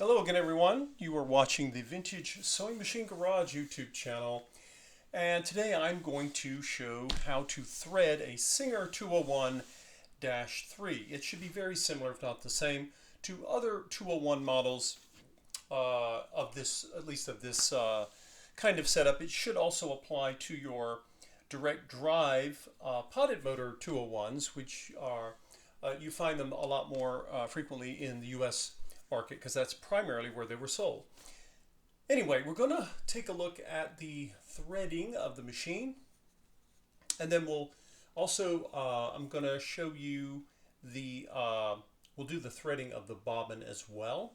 Hello again, everyone. You are watching the Vintage Sewing Machine Garage YouTube channel, and today I'm going to show how to thread a Singer 201-3. It should be very similar, if not the same, to other 201 models of this, at least of this kind of setup. It should also apply to your direct drive potted motor 201s, which are you find them a lot more frequently in the U.S. market because that's primarily where they were sold. Anyway, we're going to take a look at the threading of the machine, and then we'll also I'm going to show you the we'll do the threading of the bobbin as well.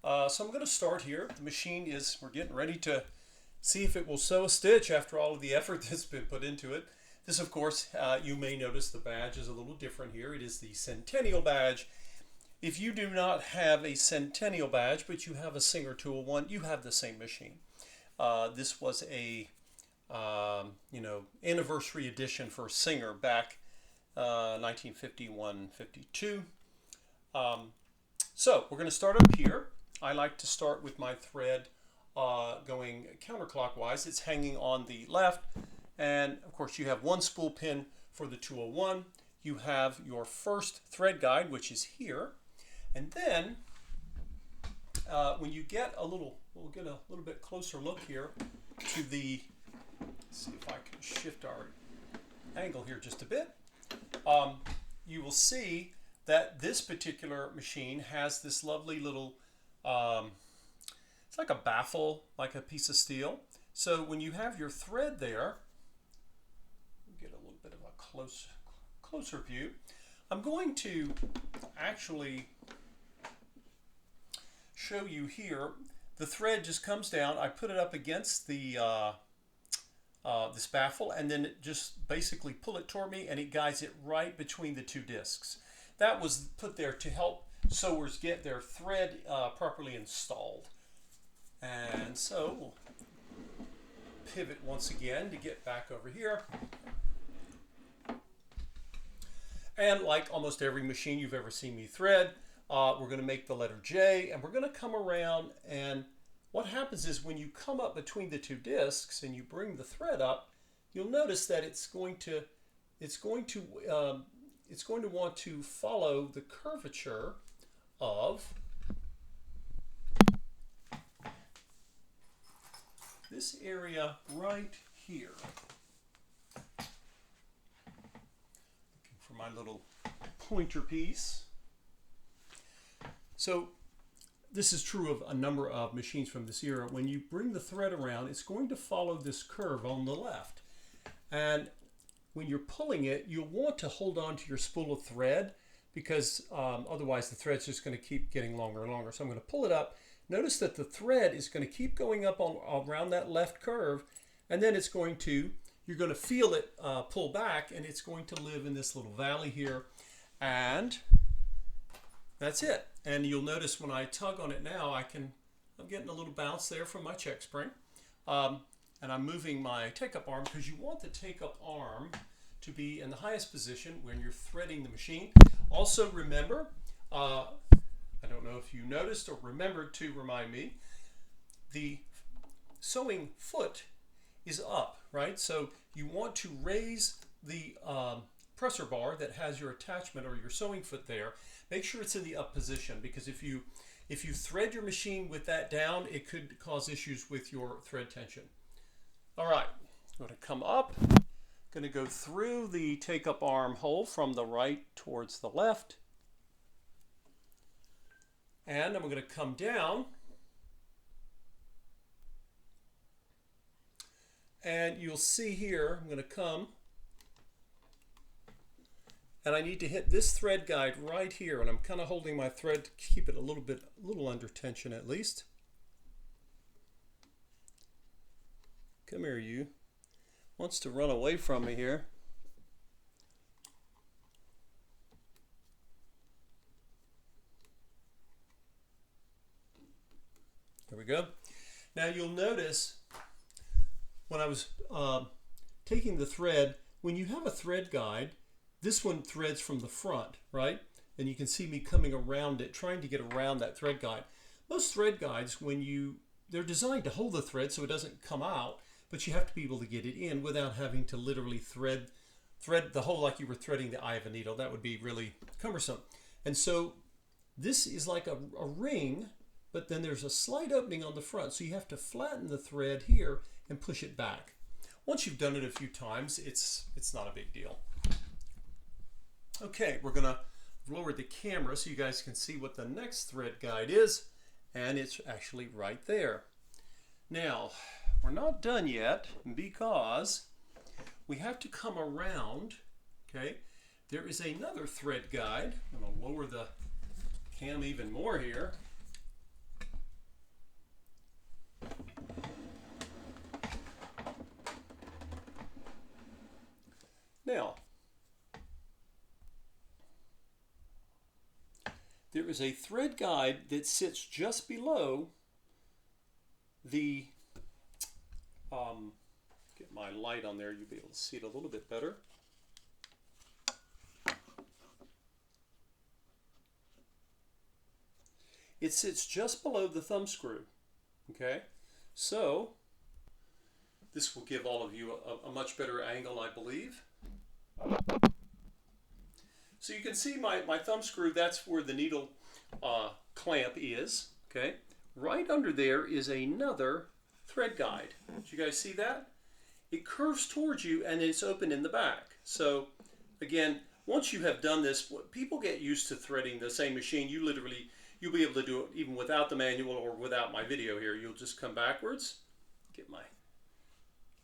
So I'm going to start here. The machine we're getting ready to see if it will sew a stitch after all of the effort that's been put into it. This, of course, you may notice the badge is a little different here. It is the Centennial badge. If you do not have a Centennial badge, but you have a Singer 201, you have the same machine. This was a anniversary edition for Singer back 1951-52. So we're going to start up here. I like to start with my thread going counterclockwise. It's hanging on the left, and of course you have one spool pin for the 201. You have your first thread guide, which is here. And then when you get we'll get a little bit closer look here to the, let's see if I can shift our angle here just a bit. You will see that this particular machine has this lovely little, it's like a baffle, like a piece of steel. So when you have your thread there, get a little bit of a closer view. I'm going to actually show you here. The thread just comes down. I put it up against the this baffle, and then it just basically pull it toward me, and it guides it right between the two discs. That was put there to help sewers get their thread properly installed. And so we'll pivot once again to get back over here. And like almost every machine you've ever seen me thread, we're going to make the letter J, and we're going to come around, and what happens is when you come up between the two discs and you bring the thread up, you'll notice that it's going to want to follow the curvature of this area right here. Looking for my little pointer piece. So this is true of a number of machines from this era. When you bring the thread around, it's going to follow this curve on the left. And when you're pulling it, you'll want to hold on to your spool of thread, because otherwise the thread's just going to keep getting longer and longer. So I'm going to pull it up. Notice that the thread is going to keep going up around that left curve, and then you're going to feel it pull back, and it's going to live in this little valley here. And that's it. And you'll notice when I tug on it now, I'm getting a little bounce there from my check spring. And I'm moving my take-up arm, because you want the take-up arm to be in the highest position when you're threading the machine. Also remember, I don't know if you noticed or remembered to remind me, the sewing foot is up, right? So you want to raise the presser bar that has your attachment or your sewing foot there. Make sure it's in the up position, because if you thread your machine with that down, it could cause issues with your thread tension. All right, I'm going to come up, going to go through the take-up arm hole from the right towards the left, and I'm going to come down, and you'll see here, I'm going to come, and I need to hit this thread guide right here, and I'm kind of holding my thread to keep it a little under tension at least. Come here, you. Wants to run away from me here. There we go. Now you'll notice when I was taking the thread, when you have a thread guide, this one threads from the front, right? And you can see me coming around it, trying to get around that thread guide. Most thread guides, they're designed to hold the thread so it doesn't come out, but you have to be able to get it in without having to literally thread the hole like you were threading the eye of a needle. That would be really cumbersome. And so this is like a ring, but then there's a slight opening on the front, so you have to flatten the thread here and push it back. Once you've done it a few times, it's not a big deal. Okay, we're gonna lower the camera so you guys can see what the next thread guide is, and it's actually right there. Now, we're not done yet because we have to come around, okay? There is another thread guide. I'm gonna lower the cam even more here. Now, there is a thread guide that sits just below the, get my light on there, you'll be able to see it a little bit better. It sits just below the thumb screw, okay? So, this will give all of you a much better angle, I believe. So you can see my thumb screw, that's where the needle clamp is, okay? Right under there is another thread guide. Did you guys see that? It curves towards you and it's open in the back. So again, once you have done this, people get used to threading the same machine. You'll be able to do it even without the manual or without my video here. You'll just come backwards,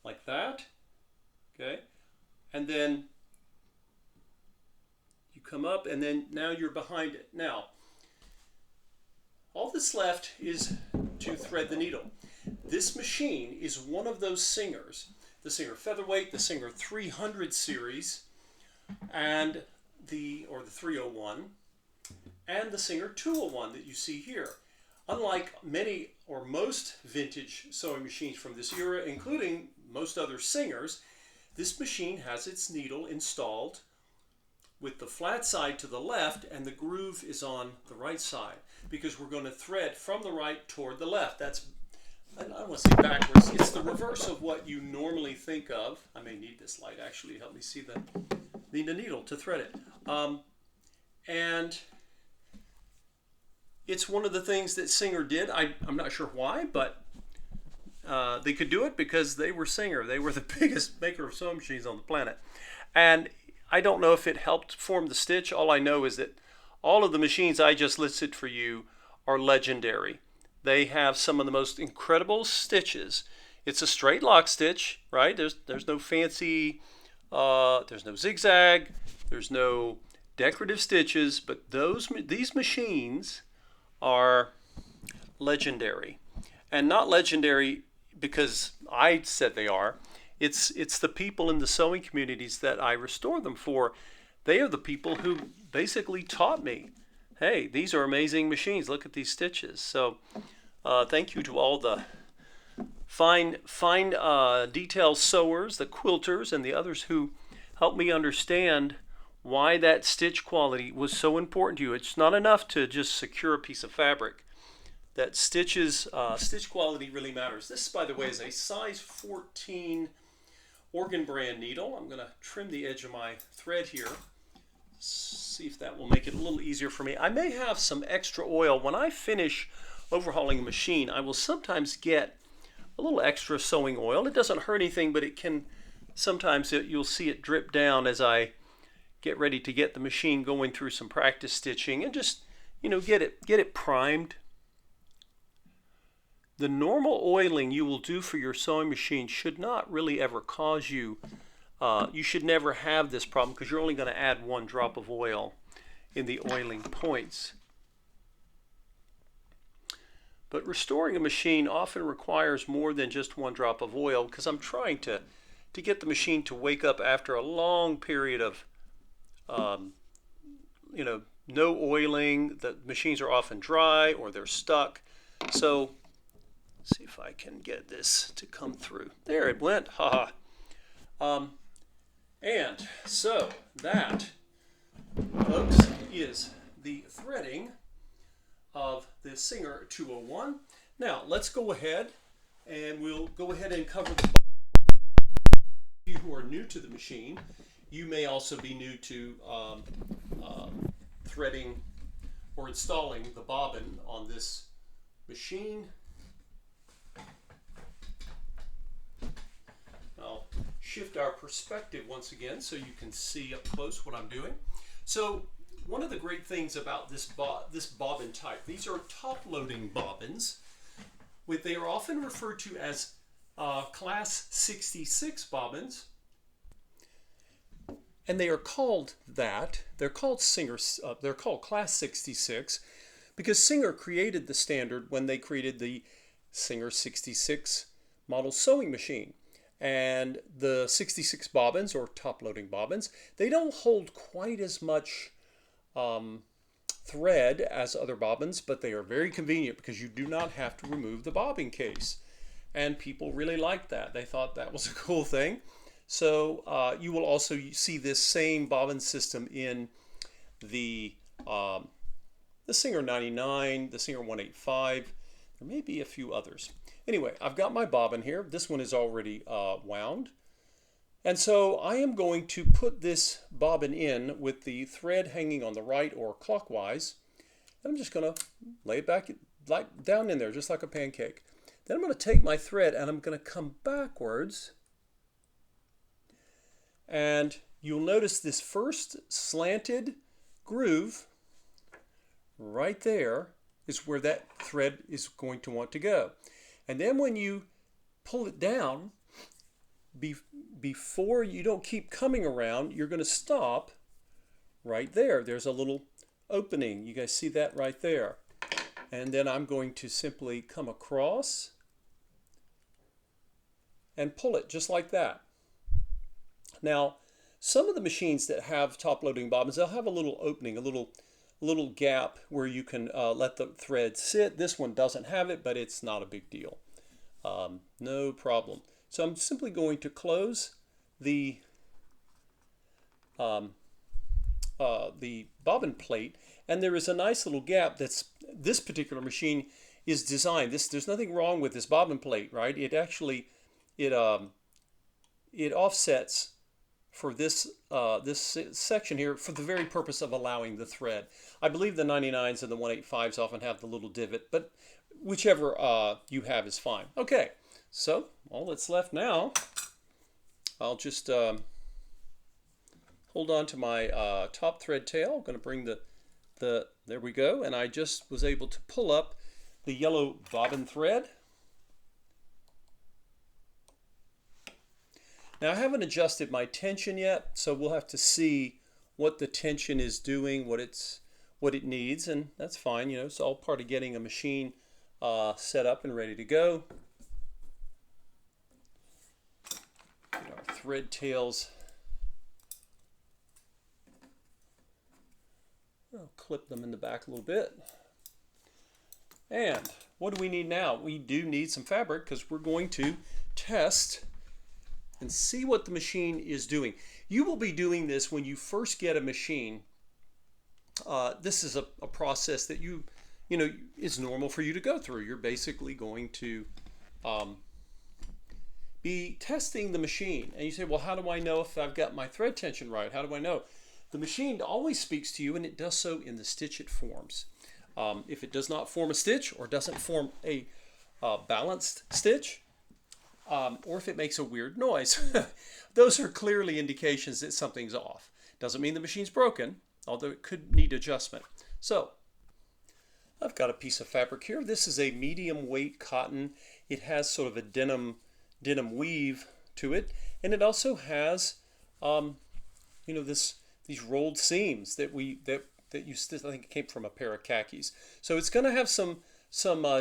like that, okay? And then you come up and then now you're behind it. Now, all that's left is to thread the needle. This machine is one of those Singers, the Singer Featherweight, the Singer 300 series, and the 301, and the Singer 201 that you see here. Unlike many or most vintage sewing machines from this era, including most other Singers, this machine has its needle installed with the flat side to the left and the groove is on the right side, because we're going to thread from the right toward the left. That's, I don't want to say backwards, it's the reverse of what you normally think of. I may need this light actually to help me see the needle to thread it. And it's one of the things that Singer did. I'm not sure why, but they could do it because they were Singer. They were the biggest maker of sewing machines on the planet. And I don't know if it helped form the stitch. All I know is that all of the machines I just listed for you are legendary. They have some of the most incredible stitches. It's a straight lock stitch, right? There's no fancy, there's no zigzag, there's no decorative stitches, but these machines are legendary. And not legendary because I said they are. It's the people in the sewing communities that I restore them for. They are the people who basically taught me, hey, these are amazing machines. Look at these stitches. So thank you to all the fine detail sewers, the quilters, and the others who helped me understand why that stitch quality was so important to you. It's not enough to just secure a piece of fabric. That stitch quality really matters. This, by the way, is a size 14 organ brand needle. I'm going to trim the edge of my thread here. See if that will make it a little easier for me. I may have some extra oil. When I finish overhauling a machine, I will sometimes get a little extra sewing oil. It doesn't hurt anything, but it can sometimes you'll see it drip down as I get ready to get the machine going through some practice stitching and just, get it primed. The normal oiling you will do for your sewing machine should not really ever cause you, you should never have this problem because you're only going to add 1 drop of oil in the oiling points. But restoring a machine often requires more than just 1 drop of oil because I'm trying to get the machine to wake up after a long period of, no oiling. The machines are often dry or they're stuck. So see if I can get this to come through. There it went, haha. And so that, folks, is the threading of the Singer 201. Now let's go ahead and we'll go ahead and cover the you who are new to the machine. You may also be new to threading or installing the bobbin on this machine. I'll shift our perspective once again so you can see up close what I'm doing. So one of the great things about this bobbin type, these are top-loading bobbins. They are often referred to as Class 66 bobbins. And they are called that. They're called they're called Class 66 because Singer created the standard when they created the Singer 66 model sewing machine. And the 66 bobbins, or top-loading bobbins, they don't hold quite as much thread as other bobbins, but they are very convenient because you do not have to remove the bobbin case. And people really liked that. They thought that was a cool thing. So you will also see this same bobbin system in the Singer 99, the Singer 185. There may be a few others. Anyway, I've got my bobbin here. This one is already wound. And so I am going to put this bobbin in with the thread hanging on the right or clockwise. And I'm just going to lay it back down in there just like a pancake. Then I'm going to take my thread and I'm going to come backwards. And you'll notice this first slanted groove right there is where that thread is going to want to go. And then when you pull it down, before you don't keep coming around, you're going to stop right there. There's a little opening. You guys see that right there. And then I'm going to simply come across and pull it just like that. Now, some of the machines that have top-loading bobbins, they'll have a little opening, a little gap where you can let the thread sit. This one doesn't have it, but it's not a big deal. No problem. So I'm simply going to close the bobbin plate, and there is a nice little gap this particular machine is designed. There's nothing wrong with this bobbin plate, right? It actually it offsets for this section here for the very purpose of allowing the thread. I believe the 99s and the 185s often have the little divot, but whichever you have is fine. Okay, so all that's left now, I'll just hold on to my top thread tail. I'm going to bring there we go, and I just was able to pull up the yellow bobbin thread. Now I haven't adjusted my tension yet, so we'll have to see what the tension is doing, what it needs, and that's fine. You know, it's all part of getting a machine set up and ready to go. Get our thread tails. I'll clip them in the back a little bit. And what do we need now? We do need some fabric because we're going to test and see what the machine is doing. You will be doing this when you first get a machine. This is a process that you know is normal for you to go through. You're basically going to be testing the machine, and you say, well, how do I know if I've got my thread tension right? How do I know? The machine always speaks to you, and it does so in the stitch it forms. If it does not form a stitch or doesn't form a balanced stitch, or if it makes a weird noise, those are clearly indications that something's off. Doesn't mean the machine's broken, although it could need adjustment. So I've got a piece of fabric here. This is a medium weight cotton. It has sort of a denim weave to it, and it also has you know, these rolled seams that you still, I think it came from a pair of khakis. So it's going to have some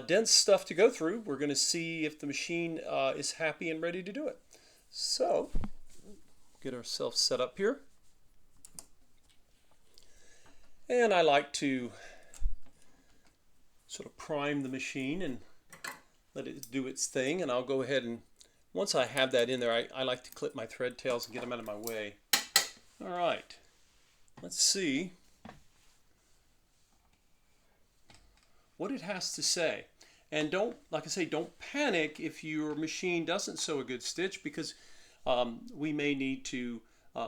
dense stuff to go through. We're going to see if the machine is happy and ready to do it. So get ourselves set up here. And I like to sort of prime the machine and let it do its thing. And I'll go ahead and, once I have that in there, I like to clip my thread tails and get them out of my way. All right, let's see what it has to say. And don't, like I say, don't panic if your machine doesn't sew a good stitch, because we may need to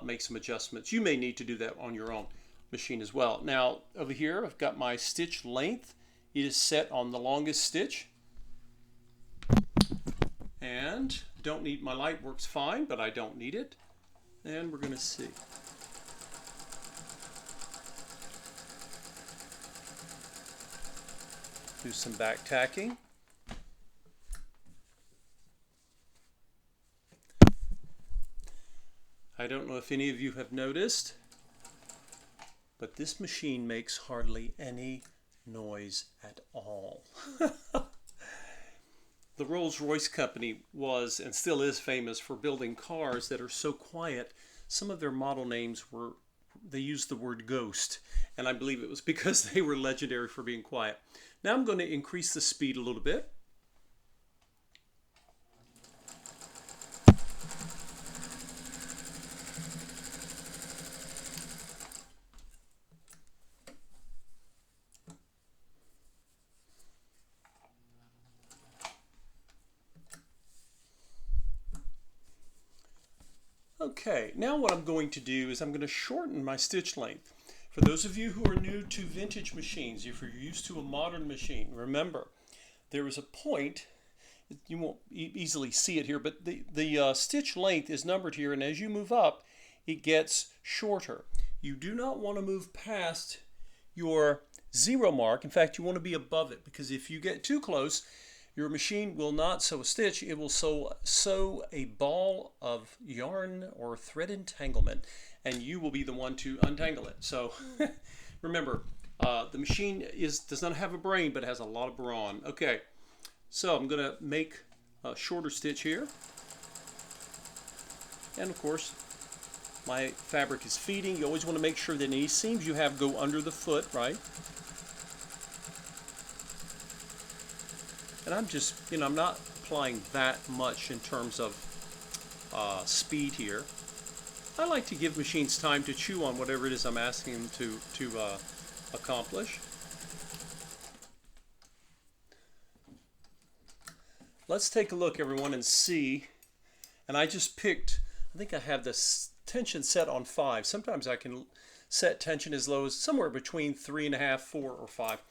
make some adjustments. You may need to do that on your own machine as well. Now over here I've got my stitch length. It is set on the longest stitch, and don't need, my light works fine, but I don't need it. And we're going to see. Do some back tacking. I don't know if any of you have noticed, but this machine makes hardly any noise at all. The Rolls-Royce company was and still is famous for building cars that are so quiet. Some of their model names were, they used the word ghost, and I believe it was because they were legendary for being quiet. Now I'm going to increase the speed a little bit. Okay, now what I'm going to do is I'm going to shorten my stitch length. For those of you who are new to vintage machines, if you're used to a modern machine, remember there is a point, you won't easily see it here, but the stitch length is numbered here, and as you move up it gets shorter. You do not want to move past your 0 mark. In fact, you want to be above it, because if you get too close, your machine will not sew a stitch. It will sew a ball of yarn or thread entanglement, and you will be the one to untangle it. So remember, the machine does not have a brain, but it has a lot of brawn. Okay, so I'm going to make a shorter stitch here. And of course, my fabric is feeding. You always want to make sure that any seams you have go under the foot, right? And I'm just, I'm not applying that much in terms of speed here. I like to give machines time to chew on whatever it is I'm asking them to accomplish. Let's take a look, everyone, and see. And I just picked, I think I have this tension set on 5. Sometimes I can set tension as low as somewhere between 3.5, 4, or 5.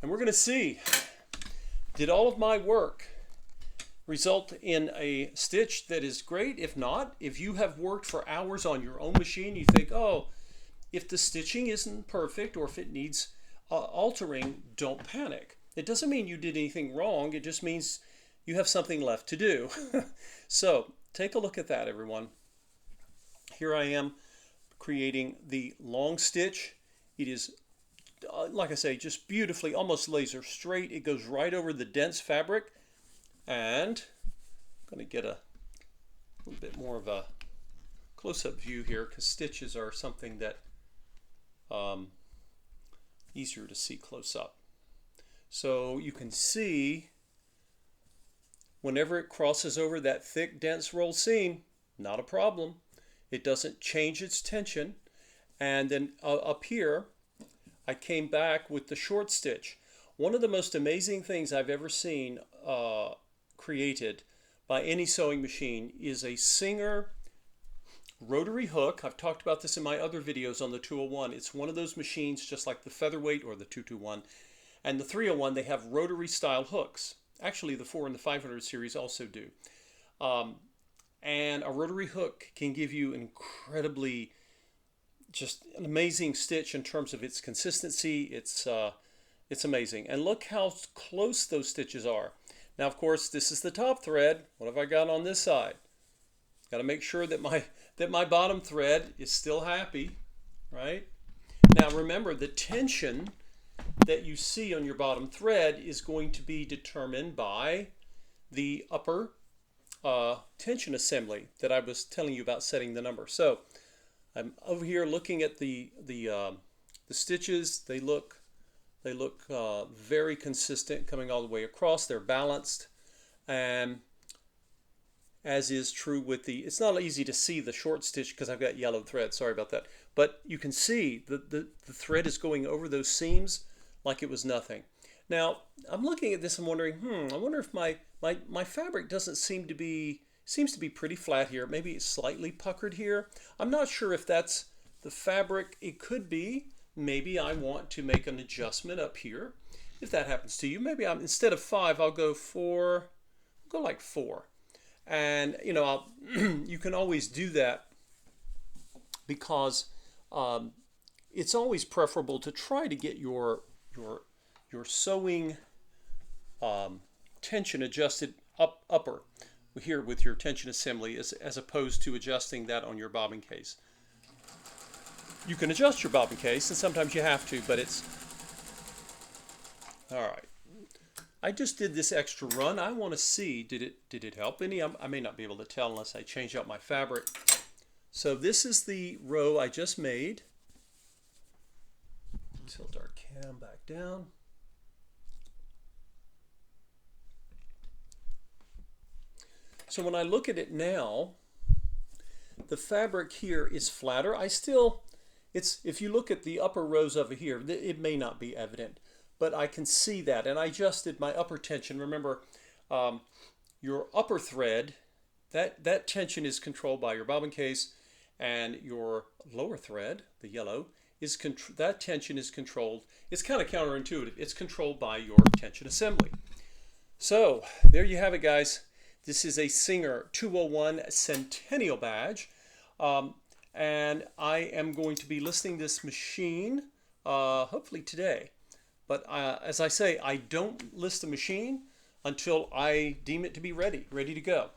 And we're going to see, did all of my work result in a stitch that is great? If not, if you have worked for hours on your own machine, you think, oh, if the stitching isn't perfect or if it needs altering, don't panic. It doesn't mean you did anything wrong. It just means you have something left to do. So take a look at that, everyone. Here I am creating the long stitch. It is, like I say, just beautifully, almost laser straight. It goes right over the dense fabric. And I'm going to get a little bit more of a close-up view here, because stitches are something that easier to see close up. So you can see whenever it crosses over that thick, dense roll seam, not a problem. It doesn't change its tension. And then up here, I came back with the short stitch. One of the most amazing things I've ever seen created by any sewing machine is a Singer rotary hook. I've talked about this in my other videos on the 201. It's one of those machines just like the Featherweight or the 221. And the 301, they have rotary style hooks. Actually, the 4 and the 500 series also do. And a rotary hook can give you incredibly, just an amazing stitch in terms of its consistency. It's amazing. And look how close those stitches are. Now, of course, this is the top thread. What have I got on this side? Got to make sure that my bottom thread is still happy, right? Now, remember, the tension that you see on your bottom thread is going to be determined by the upper tension assembly that I was telling you about setting the number. So I'm over here looking at the stitches. They look very consistent coming all the way across. They're balanced, and as is true with it's not easy to see the short stitch because I've got yellow thread. Sorry about that. But you can see the thread is going over those seams like it was nothing. Now, I'm looking at this and wondering, I wonder if my fabric doesn't seems to be pretty flat here. Maybe it's slightly puckered here. I'm not sure if that's the fabric. It could be. Maybe I want to make an adjustment up here. If that happens to you, maybe instead of 5, I'll go 4, I'll go like 4. And you can always do that because it's always preferable to try to get your sewing tension adjusted upper here with your tension assembly as opposed to adjusting that on your bobbin case. You can adjust your bobbin case, and sometimes you have to, but it's all right. I just did this extra run. I want to see, did it help any? I may not be able to tell unless I change out my fabric. So this is the row I just made. Tilt our cam back down. So when I look at it now, the fabric here is flatter. If you look at the upper rows over here, it may not be evident, but I can see that. And I adjusted my upper tension. Remember, your upper thread, that tension is controlled by your bobbin case, and your lower thread, the yellow, that tension is controlled. It's kind of counterintuitive. It's controlled by your tension assembly. So there you have it, guys. This is a Singer 201 Centennial Badge. And I am going to be listing this machine hopefully today. But as I say, I don't list a machine until I deem it to be ready to go.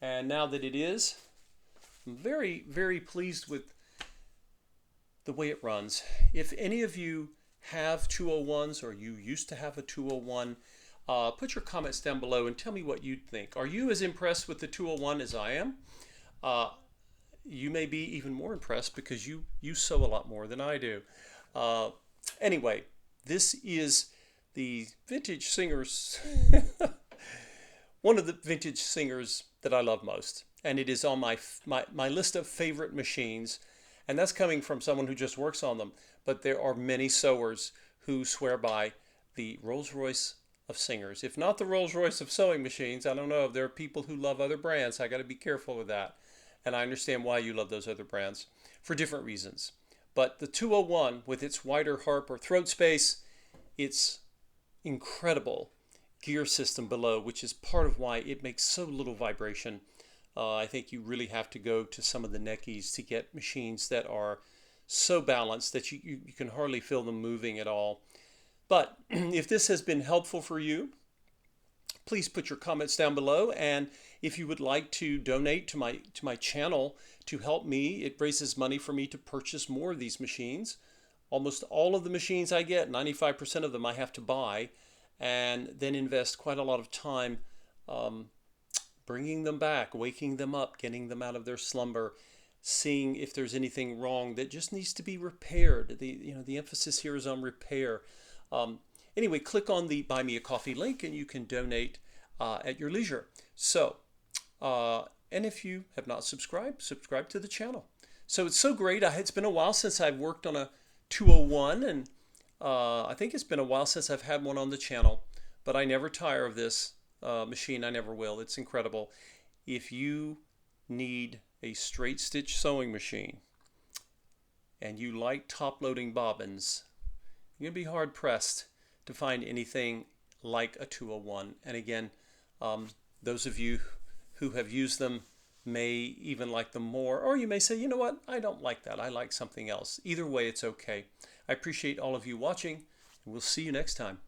And now that it is, I'm very, very pleased with the way it runs. If any of you have 201s or you used to have a 201, put your comments down below and tell me what you think. Are you as impressed with the 201 as I am? You may be even more impressed because you sew a lot more than I do. Anyway, this is the vintage Singers, one of the vintage Singers that I love most. And it is on my list of favorite machines. And that's coming from someone who just works on them. But there are many sewers who swear by the Rolls-Royce of Singers. If not the Rolls-Royce of sewing machines, I don't know if there are people who love other brands. I got to be careful with that. And I understand why you love those other brands for different reasons. But the 201, with its wider harp or throat space, its incredible gear system below, which is part of why it makes so little vibration. I think you really have to go to some of the Neckies to get machines that are so balanced that you can hardly feel them moving at all. But if this has been helpful for you, please put your comments down below. And if you would like to donate to my channel to help me, it raises money for me to purchase more of these machines. Almost all of the machines I get, 95% of them I have to buy, and then invest quite a lot of time bringing them back, waking them up, getting them out of their slumber, seeing if there's anything wrong that just needs to be repaired. The emphasis here is on repair. Anyway, click on the Buy Me a Coffee link and you can donate at your leisure. So, and if you have not subscribed, subscribe to the channel. So it's so great. It's been a while since I've worked on a 201, and I think it's been a while since I've had one on the channel, but I never tire of this machine. I never will. It's incredible. If you need a straight stitch sewing machine and you like top loading bobbins, you're going to be hard pressed to find anything like a 201. And again, those of you who have used them may even like them more, or you may say, you know what, I don't like that. I like something else. Either way, it's okay. I appreciate all of you watching, and we'll see you next time.